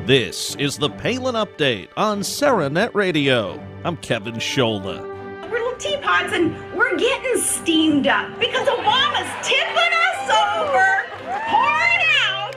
This is the Palin Update on SarahNet Radio. I'm Kevin Scholla. We're little teapots and we're getting steamed up because Obama's tipping us over, pouring out,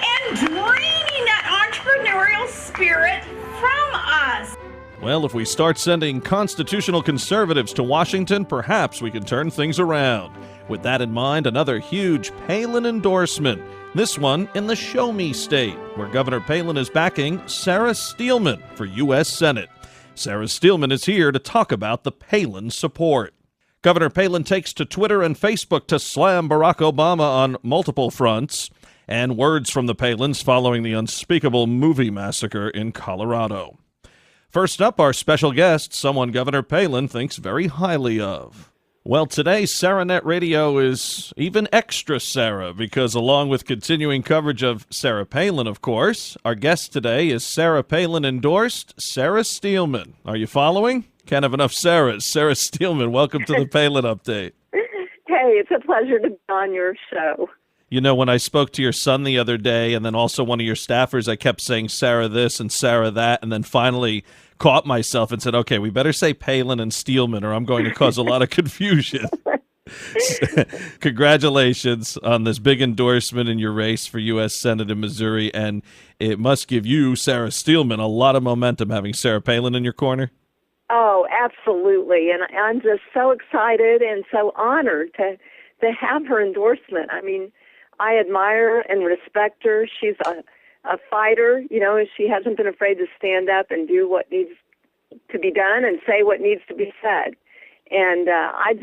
and draining that entrepreneurial spirit from us. Well, if we start sending constitutional conservatives to Washington, perhaps we can turn things around. With that in mind, another huge Palin endorsement. This one in the Show Me state, where Governor Palin is backing Sarah Steelman for U.S. Senate. Sarah Steelman is here to talk about the Palin support. Governor Palin takes to Twitter and Facebook to slam Barack Obama on multiple fronts, and words from the Palins following the unspeakable movie massacre in Colorado. First up, our special guest, someone Governor Palin thinks very highly of. Well, today, SarahNet Radio is even extra Sarah, because along with continuing coverage of Sarah Palin, of course, our guest today is Sarah Palin-endorsed Sarah Steelman. Are you following? Can't have enough Sarahs. Sarah Steelman, welcome to the Palin Update. Hey, it's a pleasure to be on your show. You know, when I spoke to your son the other day, and then also one of your staffers, I kept saying Sarah this and Sarah that, and then finally caught myself and said, okay, we better say Palin and Steelman, or I'm going to cause a lot of confusion. Congratulations on this big endorsement in your race for U.S. Senate in Missouri, and it must give you, Sarah Steelman, a lot of momentum having Sarah Palin in your corner. Oh, absolutely, and I'm just so excited and so honored to have her endorsement. I mean, I admire and respect her. She's a fighter, you know, and she hasn't been afraid to stand up and do what needs to be done and say what needs to be said. And I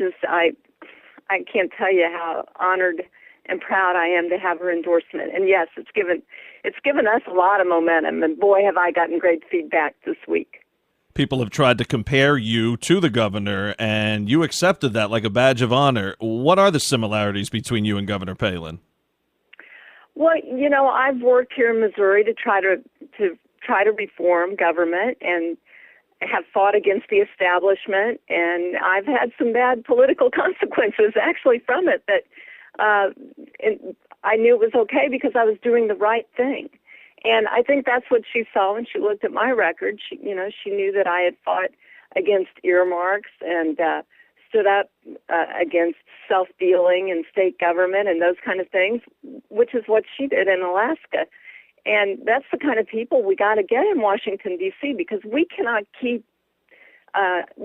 can't tell you how honored and proud I am to have her endorsement. And yes, it's given us a lot of momentum, and boy, have I gotten great feedback this week. People have tried to compare you to the governor, and you accepted that like a badge of honor. What are the similarities between you and Governor Palin? Well, you know, I've worked here in Missouri to try to reform government and have fought against the establishment, and I've had some bad political consequences actually from it. But I knew it was okay because I was doing the right thing. And I think that's what she saw when she looked at my record. She knew that I had fought against earmarks and stood up against self-dealing in state government and those kind of things, which is what she did in Alaska. And that's the kind of people we got to get in Washington, D.C., because we cannot keep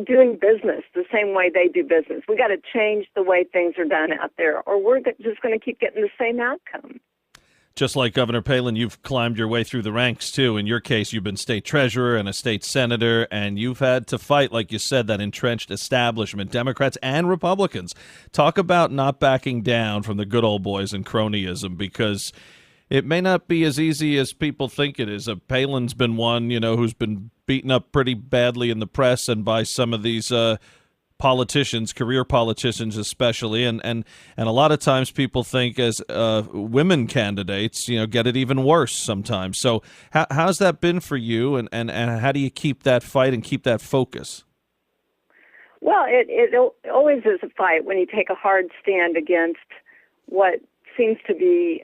doing business the same way they do business. We got to change the way things are done out there, or we're just going to keep getting the same outcome. Just like Governor Palin, you've climbed your way through the ranks, too. In your case, you've been state treasurer and a state senator, and you've had to fight, like you said, that entrenched establishment, Democrats and Republicans. Talk about not backing down from the good old boys and cronyism, because it may not be as easy as people think it is. Palin's been one, who's been beaten up pretty badly in the press and by some of these politicians, career politicians especially, and a lot of times people think as women candidates, get it even worse sometimes. So how's that been for you, and how do you keep that fight and keep that focus? Well, it always is a fight when you take a hard stand against what seems to be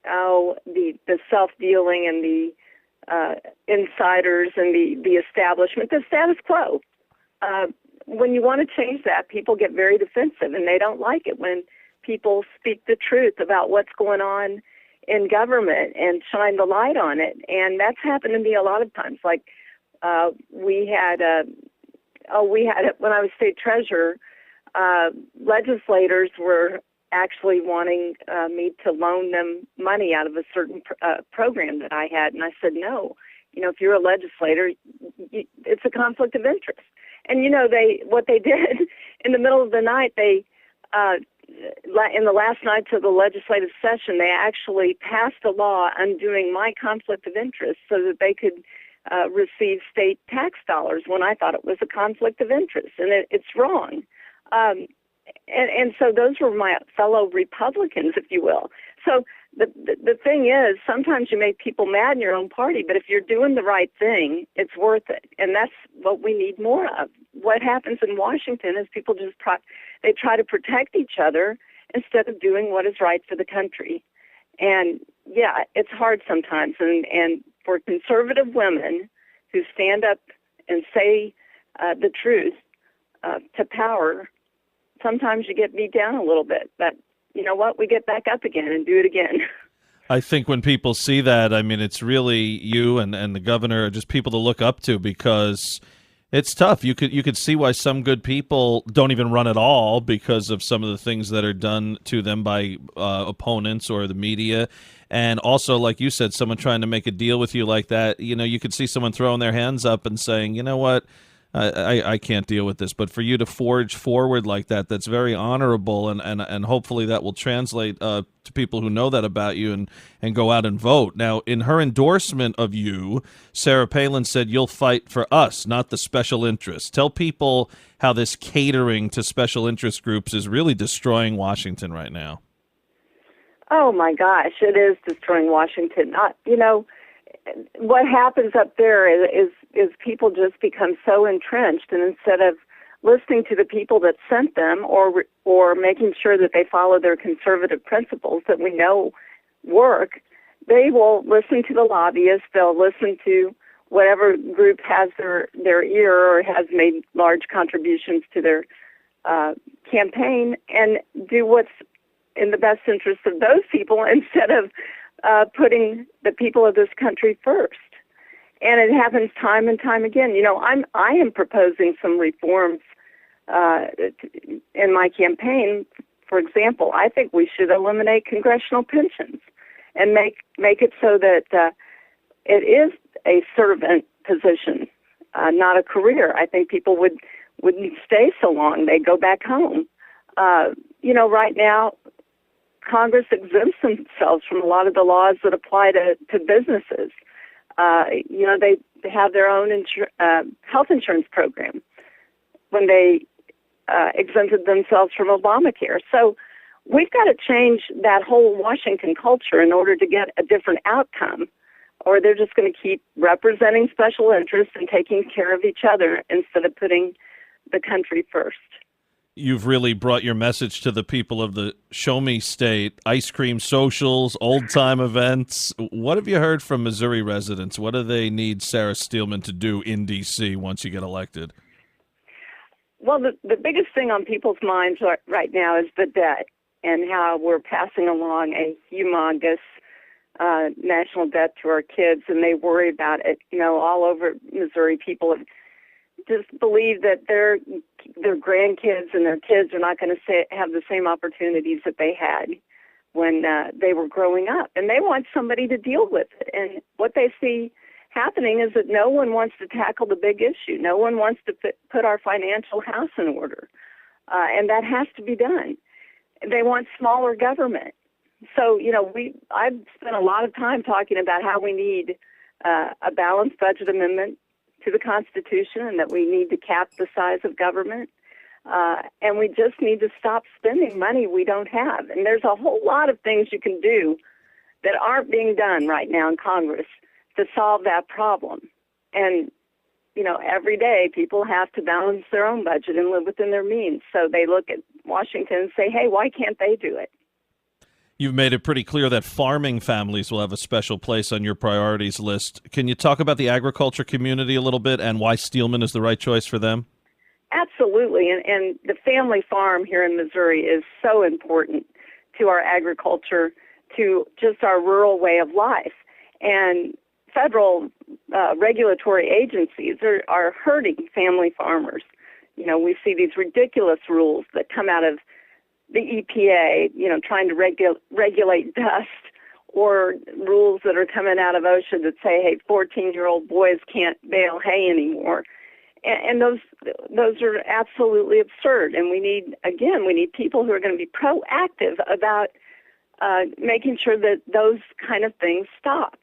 the self-dealing and the insiders and the establishment, the status quo. When you want to change that, people get very defensive, and they don't like it when people speak the truth about what's going on in government and shine the light on it. And that's happened to me a lot of times. Like we had when I was state treasurer, legislators were actually wanting me to loan them money out of a certain program that I had, and I said no. If you're a legislator, it's a conflict of interest. And what they did in the middle of the night, in the last nights of the legislative session, they actually passed a law undoing my conflict of interest so that they could receive state tax dollars when I thought it was a conflict of interest, and it's wrong. And so those were my fellow Republicans, if you will. So the thing is, sometimes you make people mad in your own party, but if you're doing the right thing, it's worth it. And that's what we need more of. What happens in Washington is people just they try to protect each other instead of doing what is right for the country. And yeah, it's hard sometimes. And for conservative women who stand up and say the truth to power, sometimes you get beat down a little bit. But you know what? We get back up again and do it again. I think when people see that, I mean, it's really you and the governor are just people to look up to, because it's tough. You could see why some good people don't even run at all because of some of the things that are done to them by opponents or the media. And also, like you said, someone trying to make a deal with you like that, you know, you could see someone throwing their hands up and saying, you know what, I can't deal with this. But for you to forge forward like that, that's very honorable, and hopefully that will translate to people who know that about you and go out and vote. Now, in her endorsement of you, Sarah Palin said, "You'll fight for us, not the special interests." Tell people how this catering to special interest groups is really destroying Washington right now. Oh my gosh, it is destroying Washington. You know, what happens up there is people just become so entrenched, and instead of listening to the people that sent them or making sure that they follow their conservative principles that we know work, they will listen to the lobbyists. They'll listen to whatever group has their ear or has made large contributions to their campaign, and do what's in the best interest of those people instead of putting the people of this country first. And it happens time and time again. You know, I am proposing some reforms in my campaign. For example, I think we should eliminate congressional pensions and make it so that it is a servant position, not a career. I think people wouldn't stay so long. They go back home. You know, right now, Congress exempts themselves from a lot of the laws that apply to businesses. You know, they have their own health insurance program when they exempted themselves from Obamacare. So we've got to change that whole Washington culture in order to get a different outcome, or they're just going to keep representing special interests and taking care of each other instead of putting the country first. You've really brought your message to the people of the Show Me State, ice cream socials, old-time events. What have you heard from Missouri residents? What do they need Sarah Steelman to do in D.C. once you get elected? Well, the biggest thing on people's minds right now is the debt and how we're passing along a humongous national debt to our kids, and they worry about it. You know, all over Missouri, people have just believe that their grandkids and their kids are not going to have the same opportunities that they had when they were growing up, and they want somebody to deal with it. And what they see happening is that no one wants to tackle the big issue. No one wants to put our financial house in order, and that has to be done. They want smaller government. So, you know, I've spent a lot of time talking about how we need a balanced budget amendment to the Constitution, and that we need to cap the size of government, and we just need to stop spending money we don't have. And there's a whole lot of things you can do that aren't being done right now in Congress to solve that problem. And, you know, every day people have to balance their own budget and live within their means. So they look at Washington and say, hey, why can't they do it? You've made it pretty clear that farming families will have a special place on your priorities list. Can you talk about the agriculture community a little bit and why Steelman is the right choice for them? Absolutely. And the family farm here in Missouri is so important to our agriculture, to just our rural way of life. And federal regulatory agencies are hurting family farmers. You know, we see these ridiculous rules that come out of the EPA, you know, trying to regulate dust, or rules that are coming out of OSHA that say, hey, 14-year-old boys can't bale hay anymore. And those are absolutely absurd. And we need people who are going to be proactive about making sure that those kind of things stop.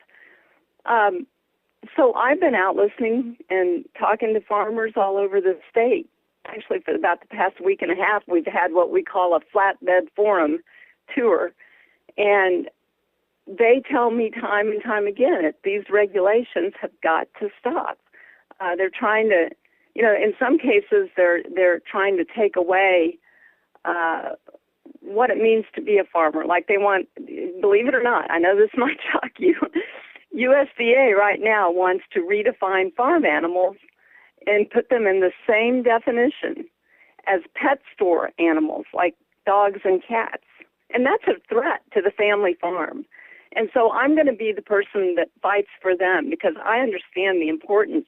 So I've been out listening and talking to farmers all over the state. Actually, for about the past week and a half, we've had what we call a flatbed forum tour. And they tell me time and time again that these regulations have got to stop. They're trying to, you know, in some cases they're trying to take away what it means to be a farmer. Like they want believe it or not, I know this might shock you, USDA right now wants to redefine farm animals and put them in the same definition as pet store animals like dogs and cats. And that's a threat to the family farm. And so I'm going to be the person that fights for them because I understand the importance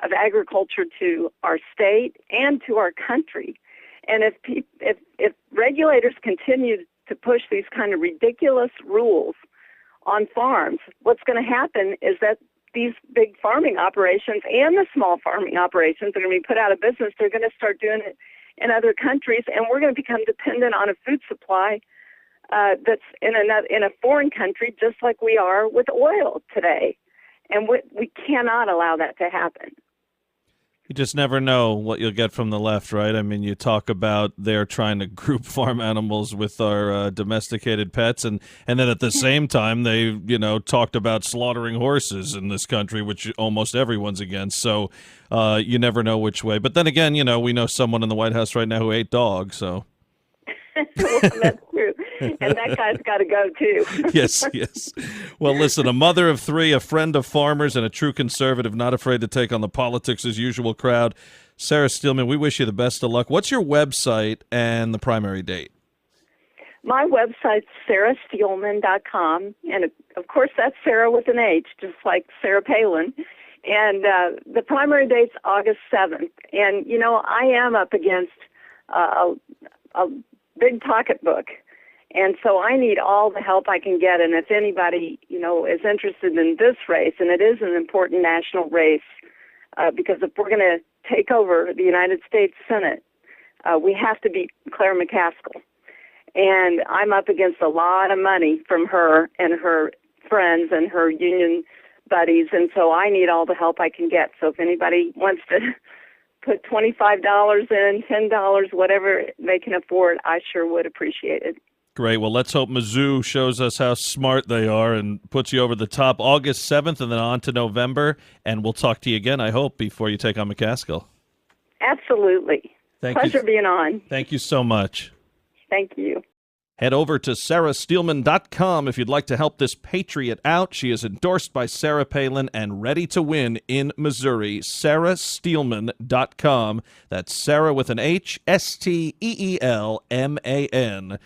of agriculture to our state and to our country. And if regulators continue to push these kind of ridiculous rules on farms, what's going to happen is that these big farming operations and the small farming operations are going to be put out of business. They're going to start doing it in other countries, and we're going to become dependent on a food supply that's in a foreign country, just like we are with oil today. And we cannot allow that to happen. You just never know what you'll get from the left, right? I mean, you talk about they're trying to group farm animals with our domesticated pets, and then at the same time they, talked about slaughtering horses in this country, which almost everyone's against. So you never know which way. But then again, we know someone in the White House right now who ate dogs, so. Well, that's true. And that guy's got to go, too. Yes. Well, listen, a mother of three, a friend of farmers, and a true conservative, not afraid to take on the politics as usual crowd. Sarah Steelman, we wish you the best of luck. What's your website and the primary date? My website's sarahsteelman.com. And, of course, that's Sarah with an H, just like Sarah Palin. And the primary date's August 7th. And, I am up against a big pocketbook. And so I need all the help I can get. And if anybody, is interested in this race, and it is an important national race, because if we're going to take over the United States Senate, we have to beat Claire McCaskill. And I'm up against a lot of money from her and her friends and her union buddies. And so I need all the help I can get. So if anybody wants to put $25 in, $10, whatever they can afford, I sure would appreciate it. Great. Well, let's hope Mizzou shows us how smart they are and puts you over the top August 7th and then on to November. And we'll talk to you again, I hope, before you take on McCaskill. Absolutely. Pleasure being on. Thank you so much. Thank you. Head over to sarahsteelman.com if you'd like to help this patriot out. She is endorsed by Sarah Palin and ready to win in Missouri. sarahsteelman.com. That's Sarah with an H, STEELMAN.com.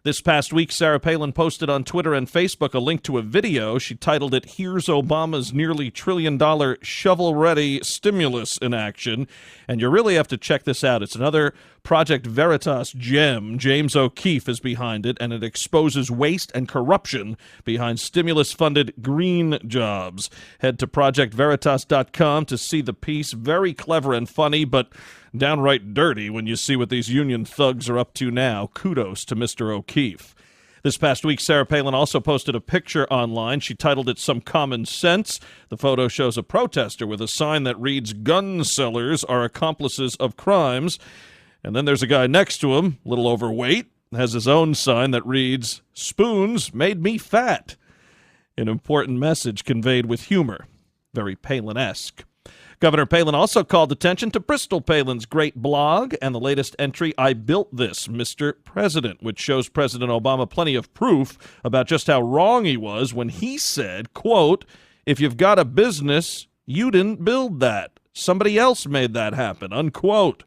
This past week, Sarah Palin posted on Twitter and Facebook a link to a video. She titled it, "Here's Obama's nearly $1 trillion shovel-ready stimulus in action." And you really have to check this out. It's another Project Veritas gem. James O'Keefe is behind it, and it exposes waste and corruption behind stimulus-funded green jobs. Head to projectveritas.com to see the piece. Very clever and funny, but downright dirty when you see what these union thugs are up to now. Kudos to Mr. O'Keefe. This past week, Sarah Palin also posted a picture online. She titled it Some Common Sense. The photo shows a protester with a sign that reads, "Gun sellers are accomplices of crimes." And then there's a guy next to him, a little overweight, has his own sign that reads, "Spoons made me fat." An important message conveyed with humor. Very Palin-esque. Governor Palin also called attention to Bristol Palin's great blog and the latest entry, "I Built This, Mr. President," which shows President Obama plenty of proof about just how wrong he was when he said, quote, "If you've got a business, you didn't build that. Somebody else made that happen," unquote.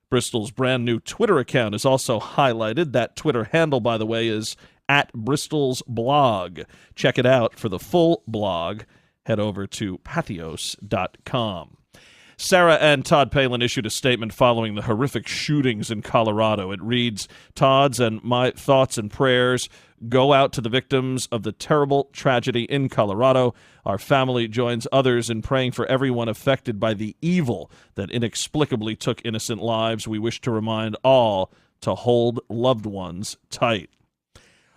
Bristol's brand new Twitter account is also highlighted. That Twitter handle, by the way, is @Bristol's blog. Check it out for the full blog. Head over to pathos.com. Sarah and Todd Palin issued a statement following the horrific shootings in Colorado. It reads, "Todd's and my thoughts and prayers go out to the victims of the terrible tragedy in Colorado. Our family joins others in praying for everyone affected by the evil that inexplicably took innocent lives. We wish to remind all to hold loved ones tight."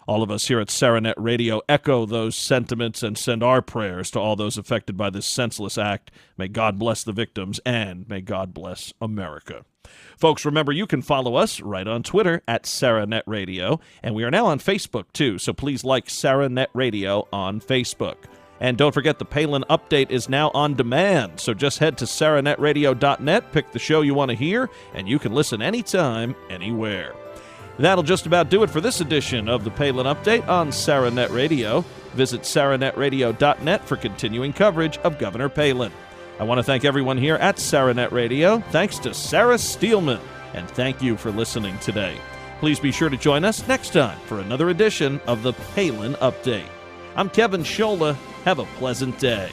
All of us here at SarahNet Radio echo those sentiments and send our prayers to all those affected by this senseless act. May God bless the victims, and may God bless America. Folks, remember, you can follow us right on Twitter @SarahNet Radio, and we are now on Facebook, too, so please like SarahNet Radio on Facebook. And don't forget, the Palin Update is now on demand, so just head to sarahnetradio.net, pick the show you want to hear, and you can listen anytime, anywhere. That'll just about do it for this edition of the Palin Update on SaraNet Radio. Visit SaraNetRadio.net for continuing coverage of Governor Palin. I want to thank everyone here at SaraNet Radio. Thanks to Sarah Steelman, and thank you for listening today. Please be sure to join us next time for another edition of the Palin Update. I'm Kevin Scholla. Have a pleasant day.